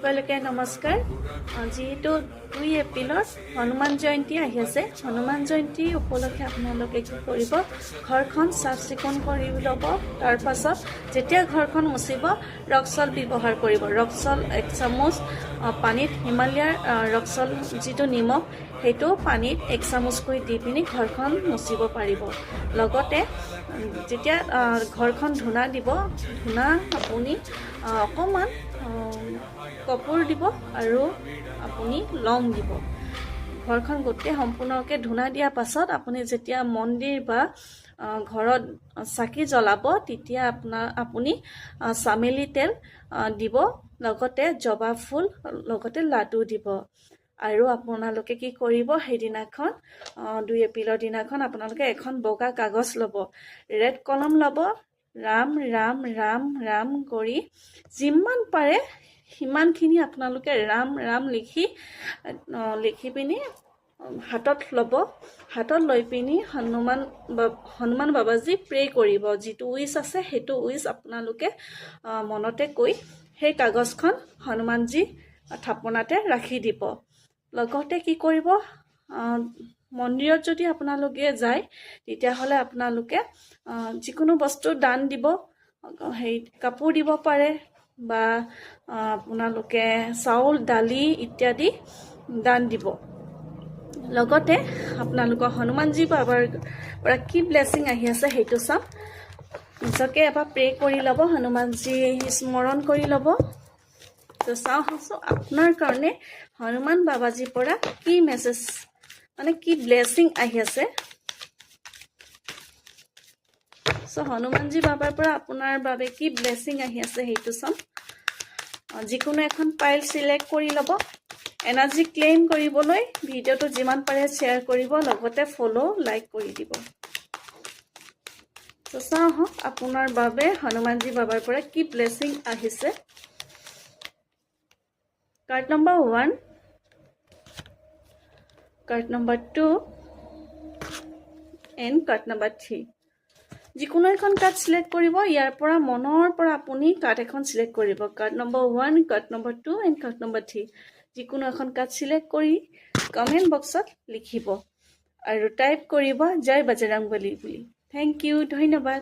সকলোকে নমস্কাৰ। যেহেতু 2 এপ্ৰিলত হনুমান জয়ন্তী আহি আছে, হনুমান জয়ন্তী উপলক্ষে আপোনালোকে কি কৰিব, ঘৰখন চাফ চিকুণ কৰি ল'ব। তাৰ পাছত যেতিয়া ঘৰখন মুচিব, ৰক্সল ব্যৱহাৰ কৰিব। ৰক্সল 1 চামুচ পানীত, হিমালয়াৰ ৰক্সল যিটো নিমখ, সেইটো পানীত 1 চামুচকৈ দি পিনি ঘৰখন মুচিব পাৰিব। লগতে যেতিয়া ঘৰখন ধূনা দিব, ধূনা আপুনি অকণমান কপোৰ দিব আৰু আপুনি লং দিব। ঘৰখন গোটেই সম্পূৰ্ণকৈ ধূনা দিয়াৰ পাছত আপুনি যেতিয়া মন্দিৰ বা ঘৰত চাকি জ্বলাব, তেতিয়া আপুনি চামেলি তেল দিব, লগতে জবা ফুল, লগতে লাডু দিব। আৰু আপোনালোকে কি কৰিব, সেইদিনাখন 2 এপ্ৰিলৰ দিনাখন আপোনালোকে এখন বগা কাগজ ল'ব, ৰেড কলম ল'ব, ৰাম ৰাম ৰাম ৰাম কৰি যিমান পাৰে সিমানখিনি আপোনালোকে ৰাম ৰাম লিখি পিনি হাতত ল'ব। হাতত লৈ পিনি হনুমান বাবাজী প্ৰে কৰিব। যিটো উইচ আছে সেইটো উইচ আপোনালোকে মনতে কৈ সেই কাগজখন হনুমানজী থাপনাতে ৰাখি দিব। লগতে কি কৰিব, মন্দিৰত যদি আপোনালোকে যায়, তেতিয়াহ'লে আপোনালোকে যিকোনো বস্তু দান দিব। সেই কাপোৰ দিব পাৰে বা আপোনালোকে চাউল, দালি ইত্যাদি দান দিব। লগতে আপোনালোকৰ হনুমানজী বাবাৰ পৰা কি ব্লেছিং আহি আছে সেইটো চাম। নিজকে এবাৰ প্ৰে কৰি ল'ব, হনুমানজী স্মৰণ কৰি ল'ব। তো চাওঁ আপোনাৰ কাৰণে হনুমান বাবাজীৰ পৰা কি মেছেজ, মানে কি ব্লেছিং আহি আছে। হনুমানজী বাবাৰ পৰা আপোনাৰ বাবে কি ব্লেছিং আহি আছে সেইটো চাম। যিকোনো এখন ফাইল চিলেক্ট কৰি ল'ব। এনাৰ্জি ক্লেইম কৰিবলৈ ভিডিঅ'টো যিমান পাৰে শ্বেয়াৰ কৰিব, লগতে ফ'ল' লাইক কৰি দিব। চাওঁ আহক আপোনাৰ বাবে হনুমানজী বাবাৰ পৰা কি ব্লেছিং আহিছে। Card number 1, card number 2 and card number 3। যিকোনো এখন কাৰ্ড চিলেক্ট কৰিব। ইয়াৰ পৰা মনৰ পৰা আপুনি কাৰ্ড এখন চিলেক্ট কৰিব। Card number 1, card number 2 and card number 3। যিকোনো এখন কাৰ্ড চিলেক্ট কৰি কমেণ্ট বক্সত লিখিব আৰু টাইপ কৰিব জয় বজৰংবলী বুলি। থেংক ইউ, ধন্যবাদ।